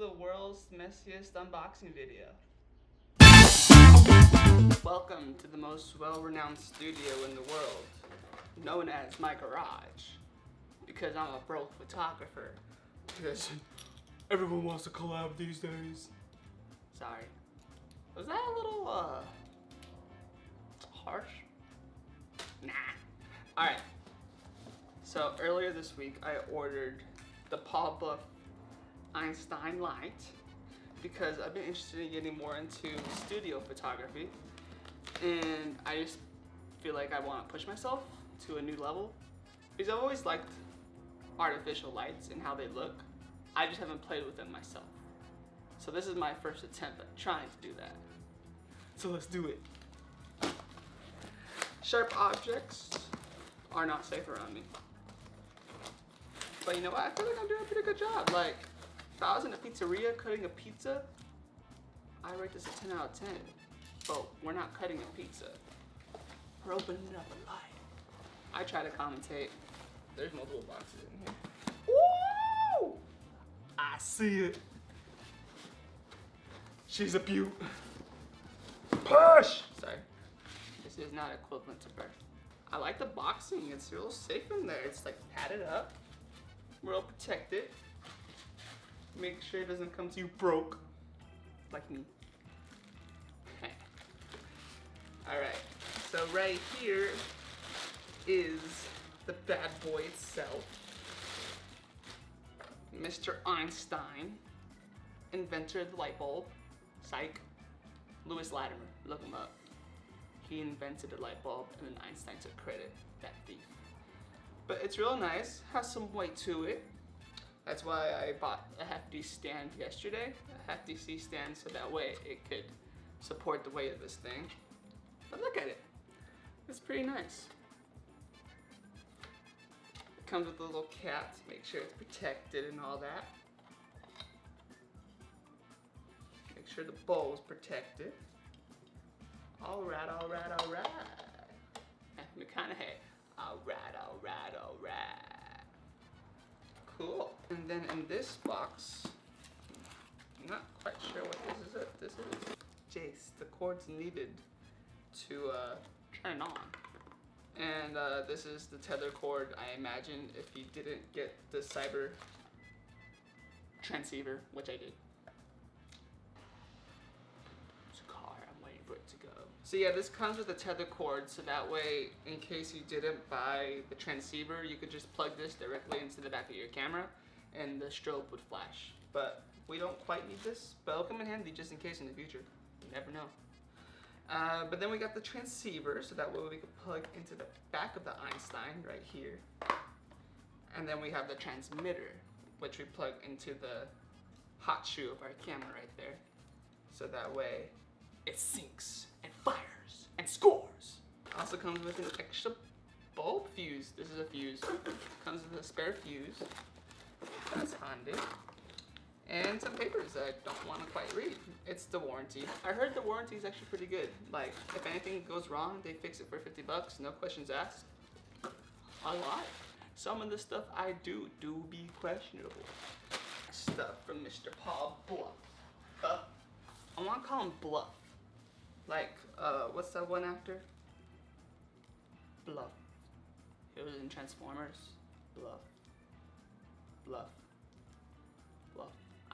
the world's messiest unboxing video. Welcome to the most well-renowned studio in the world, known as my garage, because I'm a broke photographer. Because everyone wants to collab these days. Sorry. Was that a little, harsh? Nah. Alright. So earlier this week, I ordered the Paul Buff Einstein light because I've been interested in getting more into studio photography, and I just feel like I want to push myself to a new level because I've always liked artificial lights and how they look. I just haven't played with them myself. So this is my first attempt at trying to do that. So let's do it. Sharp objects are not safe around me. But you know what? I feel like I'm doing a pretty good job. Like, if I was in a pizzeria cutting a pizza, I rate this a 10 out of 10. But we're not cutting a pizza. We're opening up a light. I try to commentate. There's multiple boxes in here. Woo! I see it. She's a beaut. Push! Sorry. This is not equivalent to birth. I like the boxing. It's real safe in there. It's like padded up. Real protected. Make sure it doesn't come to you broke. Like me. Alright. So right here is the bad boy itself. Mr. Einstein, inventor of the light bulb. Psych. Lewis Latimer, look him up. He invented the light bulb and then Einstein took credit, that thief. But it's real nice, has some weight to it. That's why I bought a hefty stand yesterday. A hefty C stand so that way it could support the weight of this thing. But look at it. It's pretty nice. It comes with a little cap to make sure it's protected and all that. Make sure the bowl is protected. Alright, alright, alright. McConaughey. Alright. Cool. And then in this box, I'm not quite sure what this is. Jace, the cords needed to turn on. And this is the tether cord, I imagine, if you didn't get the cyber transceiver, which I did. It's a car, I'm waiting for it to go. So yeah, this comes with a tether cord, so that way, in case you didn't buy the transceiver, you could just plug this directly into the back of your camera, and the strobe would flash. But we don't quite need this, but it'll come in handy just in case in the future. You never know. But then we got the transceiver, so that way we can plug into the back of the Einstein right here. And then we have the transmitter, which we plug into the hot shoe of our camera right there. So that way it syncs and fires and scores. Also comes with an extra bulb fuse. This is a fuse. Comes with a spare fuse. That's handy. And some papers that I don't want to quite read. It's the warranty. I heard the warranty is actually pretty good. Like, if anything goes wrong, they fix it for 50 bucks, no questions asked. A lot. Some of the stuff I do be questionable. Stuff from Mr. Paul Bluff. I want to call him Bluff. Like, what's that one actor? Bluff. He was in Transformers. Bluff.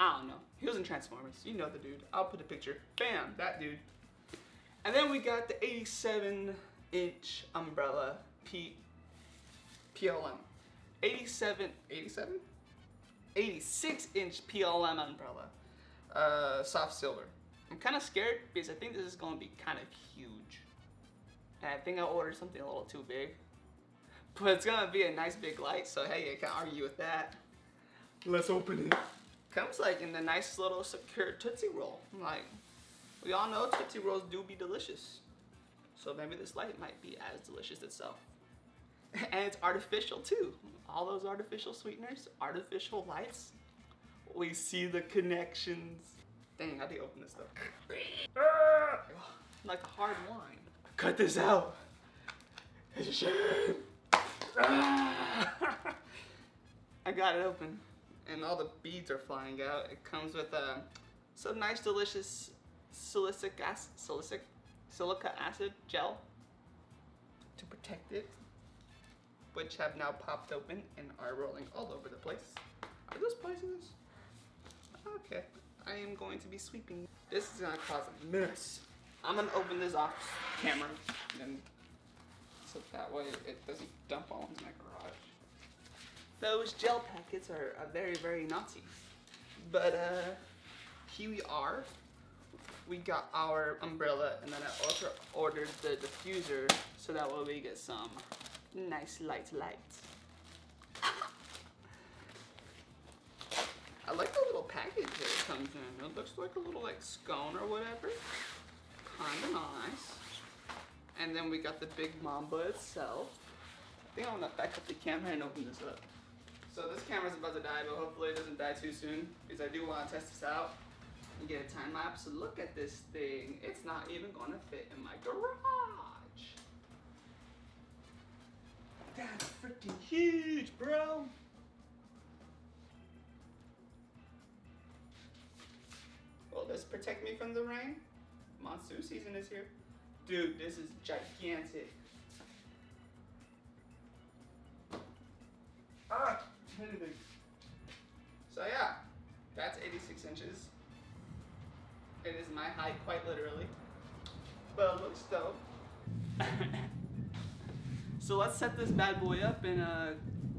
I don't know. He was in Transformers. You know the dude. I'll put a picture. Bam! That dude. And then we got the 87-inch umbrella PLM. 86-inch PLM umbrella. Soft silver. I'm kind of scared because I think this is going to be kind of huge. And I think I ordered something a little too big. But it's going to be a nice big light, so hey, I can't argue with that. Let's open it. Comes like in the nice little secure Tootsie Roll. Like, we all know Tootsie Rolls do be delicious. So maybe this light might be as delicious itself. And it's artificial too. All those artificial sweeteners, artificial lights. We see the connections. Dang, I did open this stuff. Like a hard wine. Cut this out. It's a shame. I got it open. and all the beads are flying out. It comes with some nice, delicious silica acid gel to protect it, which have now popped open and are rolling all over the place. Are those poisonous? Okay, I am going to be sweeping. This is gonna cause a mess. I'm gonna open this off camera, and so that way it doesn't dump all into my garage. Those gel packets are very, very naughty. But here we are. We got our umbrella, and then I also ordered the diffuser so that way we get some nice lights. I like the little package that it comes in. It looks like a little like scone or whatever. Kinda nice. And then we got the big Mamba itself. I think I'm gonna back up the camera and open this up. So this camera's about to die, but hopefully it doesn't die too soon, because I do want to test this out and get a time lapse. So look at this thing. It's not even gonna fit in my garage. That's freaking huge, bro. Will this protect me from the rain? Monsoon season is here. Dude, this is gigantic. Ah, anything. So yeah, that's 86 inches. It is my height, quite literally. But it looks dope. So let's set this bad boy up and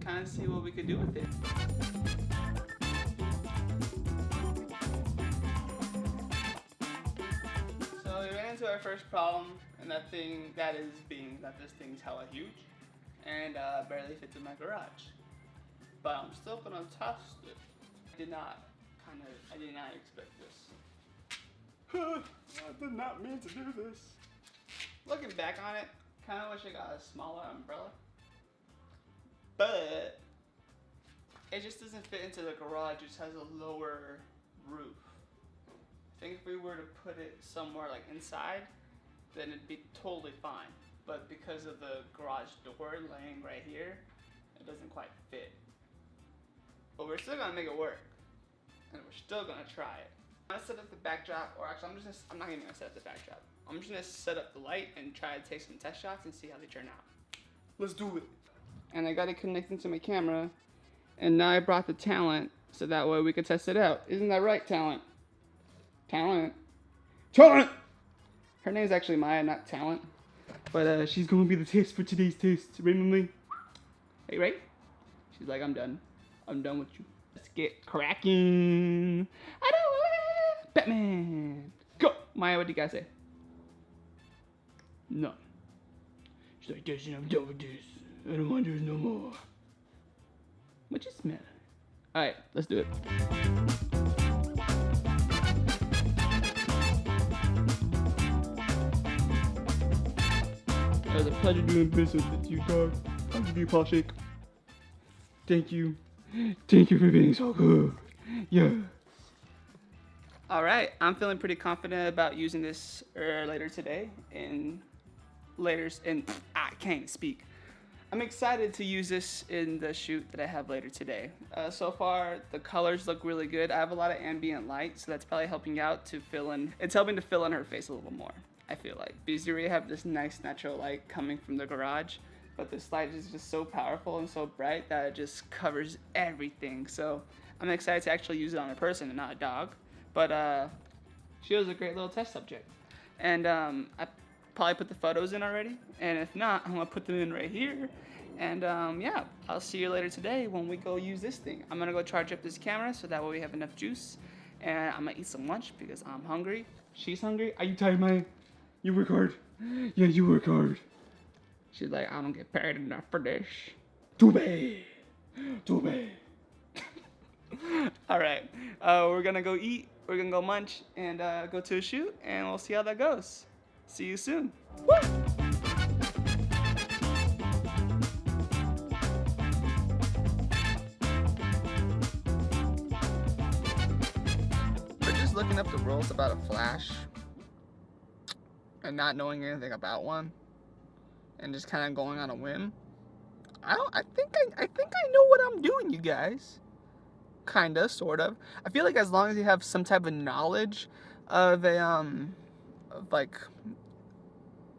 kind of see what we could do with it. So we ran into our first problem, and that is that this thing's hella huge and barely fits in my garage. But I'm still gonna test it. I did not expect this. I did not mean to do this. Looking back on it, kind of wish I got a smaller umbrella. But it just doesn't fit into the garage. It just has a lower roof. I think if we were to put it somewhere like inside, then it'd be totally fine. But because of the garage door laying right here, it doesn't quite fit. But we're still gonna make it work, and we're still gonna try it. I'm gonna set up the backdrop, or actually I'm not even gonna set up the backdrop. I'm just gonna set up the light and try to take some test shots and see how they turn out. Let's do it. And I got it connected to my camera, and now I brought the Talent so that way we could test it out. Isn't that right, Talent? Talent. Her name's actually Maya, not Talent. But she's gonna be the test for today's test. Randomly. Hey, right? She's like, I'm done. I'm done with you. Let's get cracking. I don't Batman. Go. Maya, what do you guys say? No. She's like, Jason, I'm done with this. I don't want this no more. What you smell? Alright, let's do it. It was a pleasure doing business with you, dog. I'll give you a paw shake. Thank you. Thank you for being so good. Yes. Alright, I'm feeling pretty confident about using this later today. I can't speak. I'm excited to use this in the shoot that I have later today. So far, the colors look really good. I have a lot of ambient light, so that's probably helping out to fill in. It's helping to fill in her face a little more, I feel like. Because you already have this nice natural light coming from the garage, but this light is just so powerful and so bright that it just covers everything. So I'm excited to actually use it on a person and not a dog. But she was a great little test subject. And I probably put the photos in already. And if not, I'm gonna put them in right here. And yeah, I'll see you later today when we go use this thing. I'm gonna go charge up this camera so that way we have enough juice. And I'm gonna eat some lunch because I'm hungry. She's hungry. Are you tired, Maya? You work hard. Yeah, you work hard. She's like, I don't get paid enough for this. Too bad. Too bad. All right, we're gonna go eat. We're gonna go munch and go to a shoot, and we'll see how that goes. See you soon. Woo! We're just looking up the rules about a flash and not knowing anything about one, and just kind of going on a whim. I think I know what I'm doing, you guys. kinda, sort of. I feel like as long as you have some type of knowledge of of like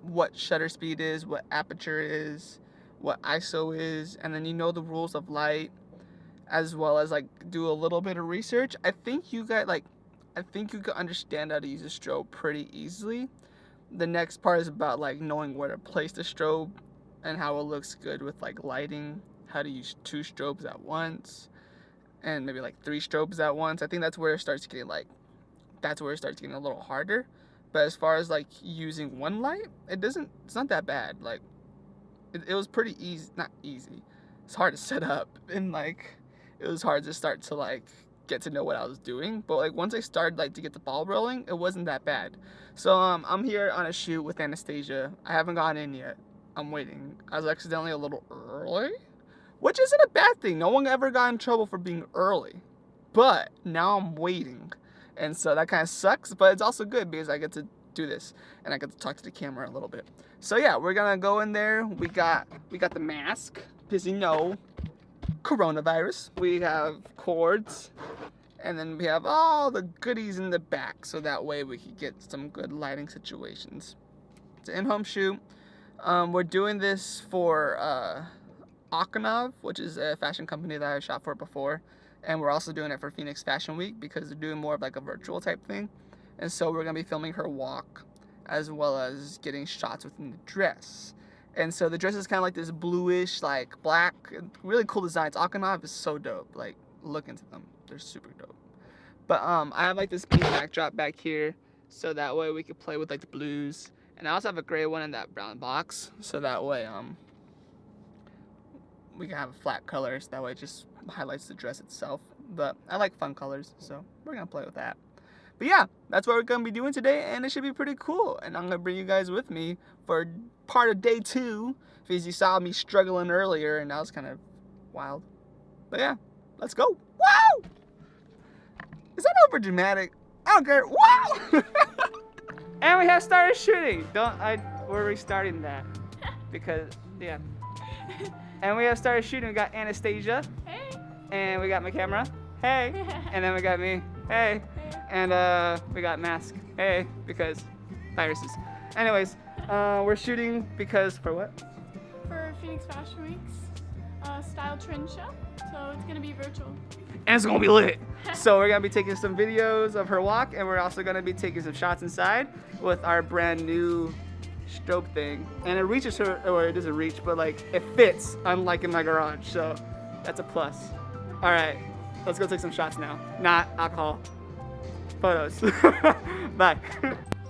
what shutter speed is, what aperture is, what ISO is, and then you know the rules of light, as well as like do a little bit of research, I think you could understand how to use a strobe pretty easily. The next part is about like knowing where to place the strobe and how it looks good with like lighting, how to use 2 strobes at once, and maybe like 3 strobes at once. I think that's where it starts getting a little harder. But as far as like using one light, it's not that bad. Like it was pretty easy, not easy. It's hard to set up, and like it was hard to start to like get to know what I was doing. But like once I started like to get the ball rolling, it wasn't that bad. So I'm here on a shoot with Anastasia. I haven't gone in yet. I'm waiting. I was accidentally a little early, which isn't a bad thing. No one ever got in trouble for being early. But now I'm waiting. And so that kind of sucks, but it's also good because I get to do this and I get to talk to the camera a little bit. So yeah, we're gonna go in there. We got the mask because you know, coronavirus. We have cords, and then we have all the goodies in the back, so that way we can get some good lighting situations. It's an in-home shoot. We're doing this for Akonov, which is a fashion company that I shot for before. And we're also doing it for Phoenix Fashion Week because they're doing more of like a virtual type thing. And so we're going to be filming her walk as well as getting shots within the dress. And so the dress is kind of like this bluish, like black, really cool designs. Akonov is so dope. Like, look into them. They're super dope. But I have like this pink backdrop back here, so that way we could play with like the blues. And I also have a gray one in that brown box, so that way we can have flat colors. That way it just highlights the dress itself. But I like fun colors, so we're gonna play with that. But yeah, that's what we're gonna be doing today, and it should be pretty cool. And I'm gonna bring you guys with me for part of day 2, because you saw me struggling earlier, and that was kind of wild. But yeah, let's go. Wow! Is that over dramatic? I don't care. Wow! And we have started shooting. We're restarting that because yeah. And we have started shooting. We got Anastasia. Hey. And we got my camera. Hey. And then we got me. Hey. And we got mask. Hey, because viruses. Anyways, we're shooting because for what? For Phoenix Fashion Week's style trend show. So it's gonna be virtual. And it's gonna be lit. So we're gonna be taking some videos of her walk, and we're also gonna be taking some shots inside with our brand new strobe thing. And it reaches her, or it doesn't reach, but like it fits, unlike in my garage. So that's a plus. All right, let's go take some shots now. Not alcohol. Photos. Bye.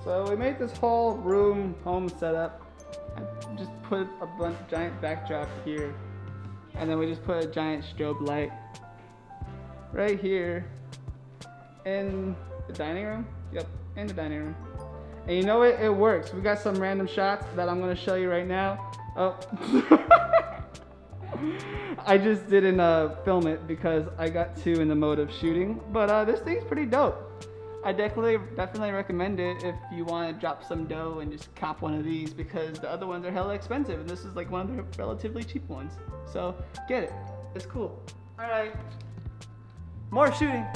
So we made this whole home setup. I just put a giant backdrop here, and then we just put a giant strobe light right here in the dining room. Yep, in the dining room. And you know what? It works. We got some random shots that I'm gonna show you right now. Oh. I just didn't film it because I got too in the mode of shooting. But this thing's pretty dope. I definitely recommend it if you want to drop some dough and just cop one of these, because the other ones are hella expensive and this is like one of the relatively cheap ones. So get it. It's cool. All right. More shooting.